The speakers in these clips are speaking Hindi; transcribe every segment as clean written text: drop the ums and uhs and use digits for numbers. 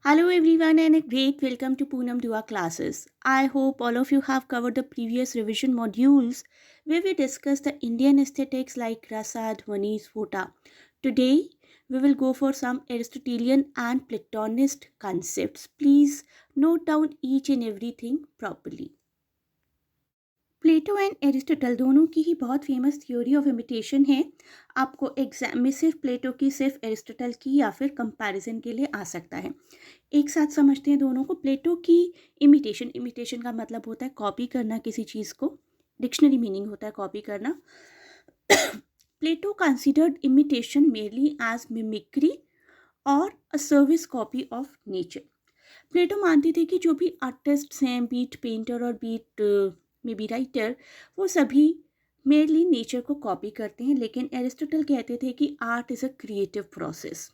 Hello everyone and a great welcome to Poonam Dua classes. I hope all of you have covered the previous revision modules where we discussed the Indian aesthetics like Rasa, Dhwani, Sphota. Today we will go for some Aristotelian and Platonist concepts. Please note down each and everything properly. Plato and Aristotle दोनों की ही बहुत फेमस थ्योरी ऑफ इमिटेशन है. आपको एग्जाम में सिर्फ प्लेटो की सिर्फ एरिस्टोटल की या फिर कंपैरिजन के लिए आ सकता है. एक साथ समझते हैं दोनों को. प्लेटो की इमिटेशन, इमिटेशन का मतलब होता है कॉपी करना किसी चीज़ को. डिक्शनरी मीनिंग होता है कॉपी करना. Plato considered imitation merely as mimicry और a servile copy of nature. Plato मानते थे कि जो भी आर्टिस्ट्स हैं, बीट पेंटर और बीट में बी राइटर, वो सभी मेरली नेचर को कॉपी करते हैं. लेकिन एरिस्टोटल कहते थे कि art is a creative process.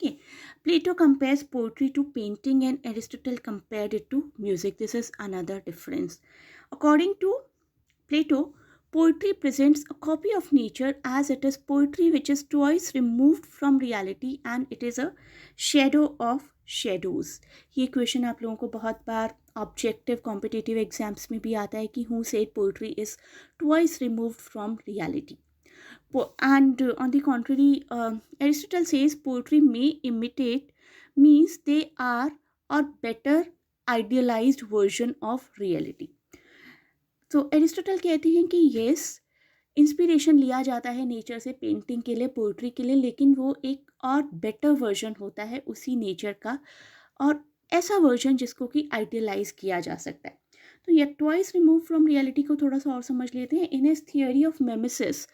Okay. Plato compares poetry to painting and Aristotle compared it to music. This is another difference. According to Plato, poetry presents a copy of nature as it is poetry which is twice removed from reality and it is a shadow of shadows. ये क्वेश्चन आप लोगों को बहुत बार ऑब्जेक्टिव कॉम्पिटिटिव एग्जाम्स में भी आता है कि who said poetry is twice removed from reality. And on the contrary, Aristotle says poetry may imitate means they are or better idealized version of reality. तो एरिस्टोटल कहते हैं कि येस, इंस्पिरेशन लिया जाता है नेचर से पेंटिंग के लिए, पोइट्री के लिए, लेकिन वो एक और बेटर वर्जन होता है उसी नेचर का, और ऐसा वर्जन जिसको कि आइडियलाइज किया जा सकता है. तो ये ट्वाइस रिमूव फ्रॉम रियलिटी को थोड़ा सा और समझ लेते हैं. In his theory of mimesis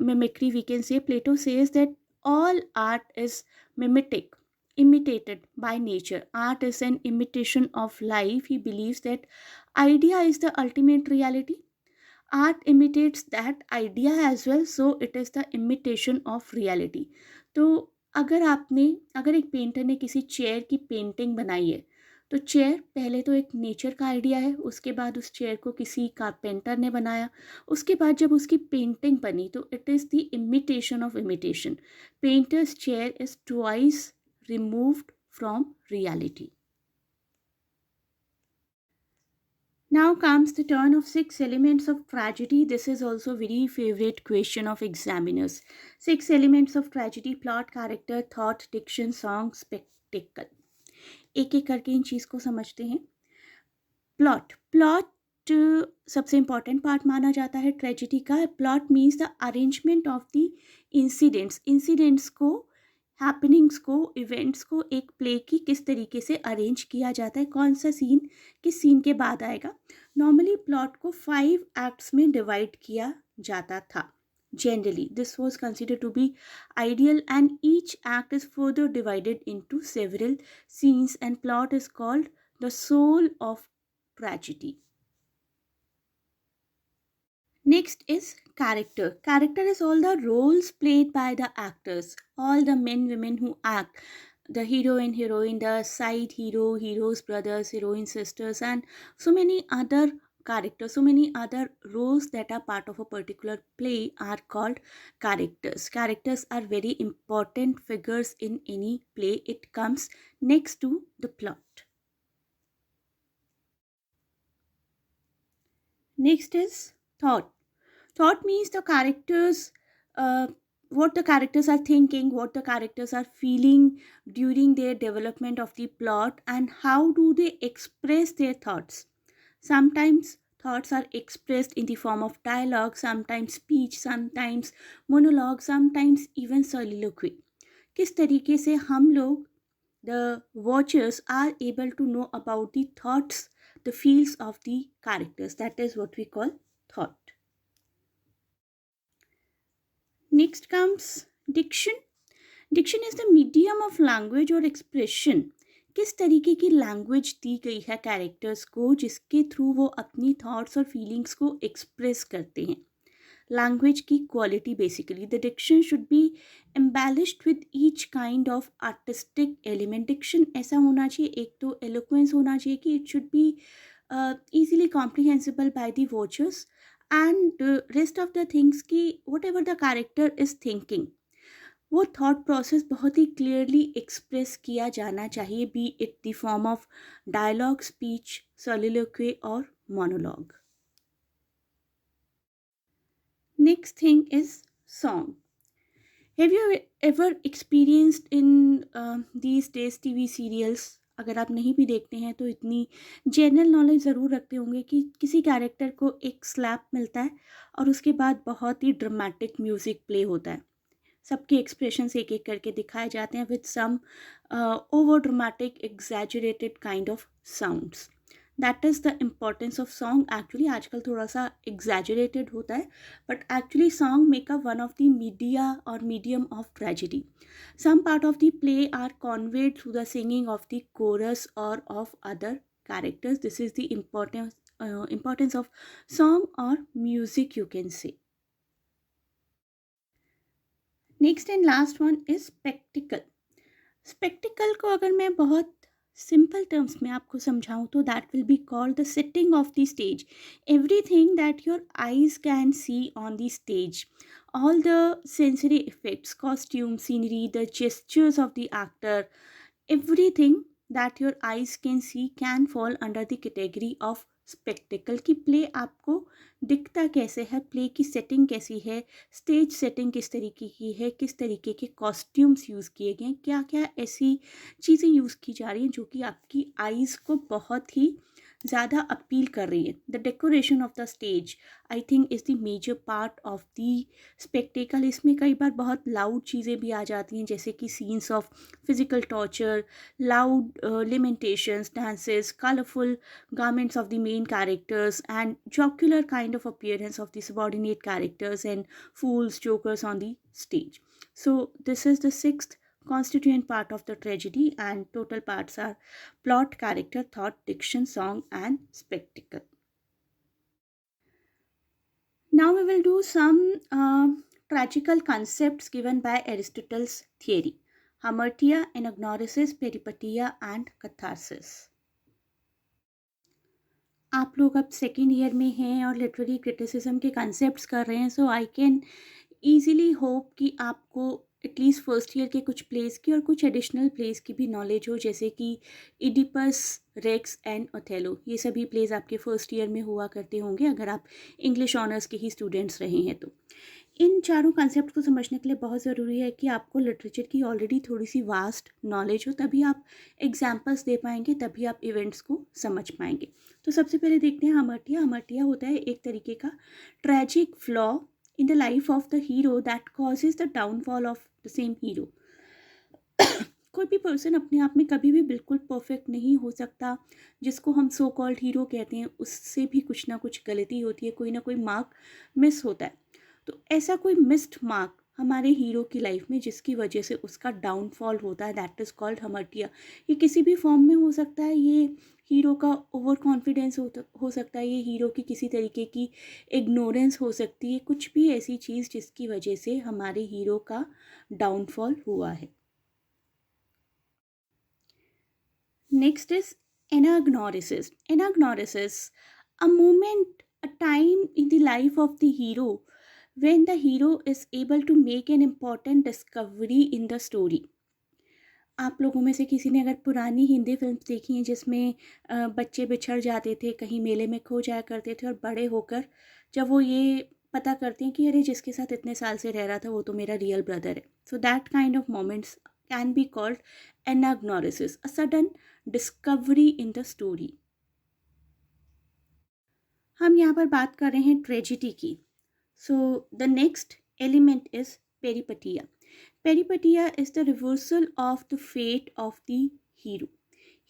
mimicry, we can say, Plato says that all art is mimetic, imitated by nature. Art is an imitation of life. He believes that idea is the ultimate reality. Art imitates that idea as well, so it is the imitation of reality. तो अगर एक पेंटर ने किसी चेयर की पेंटिंग बनाई है, तो चेयर पहले तो एक नेचर का आइडिया है, उसके बाद उस चेयर को किसी कारपेंटर ने बनाया, उसके बाद जब उसकी पेंटिंग बनी तो it is the imitation of imitation. Painters chair is twice removed from reality. Now comes the turn of six elements of tragedy. This is also very favorite question of examiners. Six elements of tragedy: plot, character, thought, diction, song, spectacle. एक एक करके इन चीज़ को समझते हैं. प्लॉट सबसे इम्पॉर्टेंट पार्ट माना जाता है ट्रेजिडी का. Plot means the arrangement of the incidents को, हैपनिंग्स को, इवेंट्स को एक प्ले की किस तरीके से अरेंज किया जाता है, कौन सा सीन किस सीन के बाद आएगा. नॉर्मली प्लॉट को 5 एक्ट्स में डिवाइड किया जाता था. Generally, this was considered to be ideal, and each act is further divided into several scenes, and plot is called the soul of tragedy. Next is character. Character is all the roles played by the actors, all the men, women who act. The hero and heroine, the side hero, hero's brothers, heroine sisters, and so many other characters, so many other roles that are part of a particular play are called characters. Characters are very important figures in any play. It comes next to the plot. Next is thought. Thought means the characters, what the characters are thinking, what the characters are feeling during their development of the plot, and how do they express their thoughts. Sometimes thoughts are expressed in the form of dialogue, sometimes speech, sometimes monologue, sometimes even soliloquy. किस तरीके से हम लोग, the watchers, are able to know about the thoughts, the feels of the characters. That is what we call thought. Next comes diction. Diction is the medium of language or expression. किस तरीके की लैंग्वेज दी गई है कैरेक्टर्स को जिसके थ्रू वो अपनी थॉट्स और फीलिंग्स को एक्सप्रेस करते हैं. लैंग्वेज की quality basically. The diction should be embellished with each kind of artistic element. Diction ऐसा होना चाहिए, एक तो एलोक्वेंस होना चाहिए कि it should be easily comprehensible by the watchers, and rest of the things ki whatever the character is thinking, वो थॉट प्रोसेस बहुत ही क्लियरली एक्सप्रेस किया जाना चाहिए, be it the form of dialogue, speech, soliloquy और monologue. Next thing is song. Have you ever experienced in these days TV serials, अगर आप नहीं भी देखते हैं तो इतनी जनरल नॉलेज ज़रूर रखते होंगे कि किसी कैरेक्टर को एक स्लैप मिलता है और उसके बाद बहुत ही ड्रामेटिक म्यूज़िक प्ले होता है, सबके एक्सप्रेशंस एक एक करके दिखाए जाते हैं with some over dramatic exaggerated kind of sounds. That is the importance of song. Actually आजकल थोड़ा सा एग्जैजरेटेड होता है, but actually song make up one of the media और medium of tragedy. Some part of the play are conveyed through the singing of the chorus or of other characters. This is the importance of song or music, you can say. Next and last one is spectacle. Spectacle को अगर मैं बहुत सिंपल टर्म्स में आपको समझाऊँ तो that will be called the setting of the stage. Everything that your eyes can see on the stage, all the sensory effects, costume, scenery, the gestures of the actor, everything that your eyes can see can fall under the category of spectacle. कि प्ले आपको दिखता कैसे है, प्ले की सेटिंग कैसी है, स्टेज सेटिंग किस तरीके की है, किस तरीके के कॉस्ट्यूम्स यूज़ किए गए हैं, क्या क्या ऐसी चीज़ें यूज़ की जा रही हैं जो कि आपकी आईज़ को बहुत ही ज़्यादा अपील कर रही है. The decoration of the stage I think is the major part of the spectacle. इसमें कई बार बहुत लाउड चीज़ें भी आ जाती हैं, जैसे कि scenes of physical torture, loud limentations, dances, colorful garments of the main characters, and jocular kind of appearance of the subordinate characters and fools, jokers on the stage. So this is the sixth constituent part of the tragedy, and total parts are plot, character, thought, diction, song, and spectacle. Now we will do some tragical concepts given by Aristotle's theory: hamartia, anagnorisis, peripeteia, and catharsis. आप लोग अब सेकेंड ईयर में हैं और लिटरेरी क्रिटिसिज्म के कंसेप्ट्स कर रहे हैं, सो आई कैन ईजिली होप कि आपको एटलीस्ट फर्स्ट ईयर के कुछ प्लेस की और कुछ एडिशनल प्लेस की भी नॉलेज हो, जैसे कि इडिपस, रेक्स एंड ओथेलो. ये सभी प्लेस आपके फर्स्ट ईयर में हुआ करते होंगे अगर आप इंग्लिश ऑनर्स के ही स्टूडेंट्स रहे हैं तो. इन चारों कॉन्सेप्ट को समझने के लिए बहुत ज़रूरी है कि आपको लिटरेचर की ऑलरेडी थोड़ी सी वास्ट नॉलेज हो, तभी आप एग्जाम्पल्स दे पाएंगे, तभी आप इवेंट्स को समझ पाएंगे. तो सबसे पहले देखते हैं हामर्टिया. हामर्टिया होता है एक तरीके का tragic flaw in the life of the hero that causes the downfall of the same hero. कोई भी पर्सन अपने आप में कभी भी बिल्कुल परफेक्ट नहीं हो सकता. जिसको हम सो कॉल्ड हीरो कहते हैं उससे भी कुछ ना कुछ गलती होती है, कोई ना कोई मार्क मिस होता है. तो ऐसा कोई मिस्ड मार्क हमारे हीरो की लाइफ में जिसकी वजह से उसका डाउनफॉल होता है, दैट इज़ कॉल्ड हामर्टिया. ये किसी भी फॉर्म में हो सकता है. ये हीरो का ओवर कॉन्फिडेंस हो सकता है, ये हीरो की किसी तरीके की इग्नोरेंस हो सकती है, कुछ भी ऐसी चीज़ जिसकी वजह से हमारे हीरो का डाउनफॉल हुआ है. Next is anagnorisis. Anagnorisis, a moment, a time in the life of the hero when the hero is able to make an important discovery in the story. आप लोगों में से किसी ने अगर पुरानी हिंदी फिल्म देखी हैं जिसमें बच्चे बिछड़ जाते थे, कहीं मेले में खो जाया करते थे, और बड़े होकर जब वो ये पता करते हैं कि अरे जिसके साथ इतने साल से रह रहा था वो तो मेरा रियल ब्रदर है. So that kind of moments can be called anagnorisis, a sudden discovery in the story. हम यहाँ पर बात कर रहे हैं ट्रेजिडी की. So the next element is peripeteia. Peripeteia is the reversal of the fate of the hero.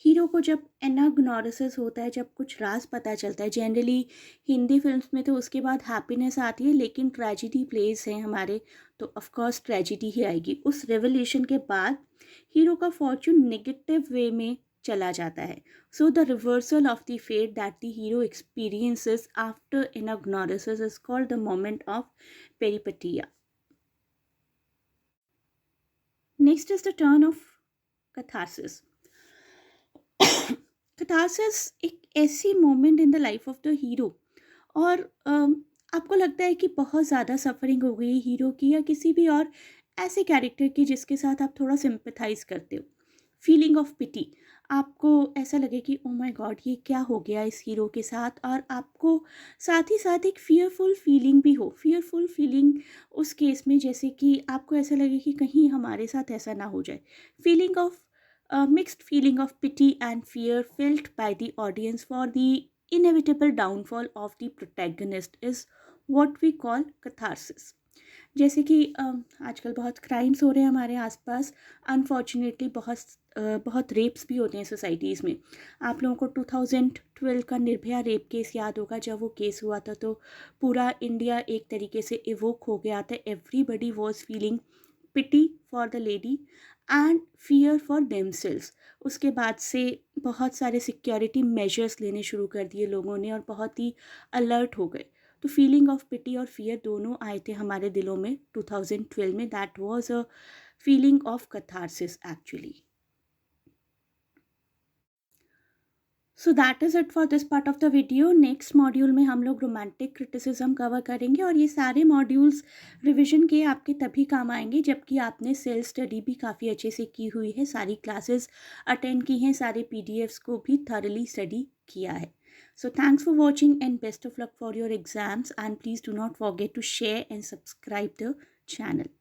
Hero को जब एनाग्नोरिसिस होता है, जब कुछ राज पता चलता है, जनरली हिंदी फिल्म्स में तो उसके बाद हैप्पीनेस आती है, लेकिन ट्रेजिडी प्लेस हैं हमारे तो ऑफकोर्स ट्रेजिडी ही आएगी. उस रेवोल्यूशन के बाद हीरो का फॉर्चून नेगेटिव वे में चला जाता है. So the reversal of the fate that the hero experiences after anagnorisis is called the moment of peripeteia. Next is the turn of catharsis. Catharsis एक ऐसी moment in the life of the hero, और आपको लगता है कि बहुत ज़्यादा सफरिंग हो गई हीरो की या किसी भी और ऐसे कैरेक्टर की जिसके साथ आप थोड़ा सिंपथाइज करते हो। फीलिंग ऑफ पिटी, आपको ऐसा लगे कि ओ माय गॉड ये क्या हो गया इस हीरो के साथ, और आपको साथ ही साथ एक फियरफुल फीलिंग भी हो। फियरफुल फीलिंग उस केस में जैसे कि आपको ऐसा लगे कि कहीं हमारे साथ ऐसा ना हो जाए। Feeling of mixed feeling of pity and fear felt by the audience for the inevitable downfall of the protagonist is what we call catharsis। जैसे कि आजकल बहुत क्राइम्स हो रहे हैं हमारे आसपास, अनफॉर्चुनेटली बहुत रेप्स भी होते हैं सोसाइटीज़ में। आप लोगों को 2012 का निर्भया रेप केस याद होगा। जब वो केस हुआ था तो पूरा इंडिया एक तरीके से इवोक हो गया था। Everybody was feeling pity for the lady and fear for themselves. उसके बाद से बहुत सारे सिक्योरिटी मेजर्स लेने शुरू कर दिए लोगों ने और बहुत ही अलर्ट हो गए। तो फीलिंग ऑफ पिटी और फियर दोनों आए थे हमारे दिलों में 2012 में। That was a feeling of catharsis actually. So that is it for this part of the video. Next module में हम लोग रोमांटिक क्रिटिसिज्म कवर करेंगे, और ये सारे मॉड्यूल्स रिविजन के आपके तभी काम आएंगे जबकि आपने सेल्फ स्टडी भी काफ़ी अच्छे से की हुई है, सारी क्लासेस अटेंड की हैं, सारे पीडीएफ्स को भी थॉरली स्टडी किया है। So thanks for watching and best of luck for your exams, and please do not forget to share and subscribe the channel.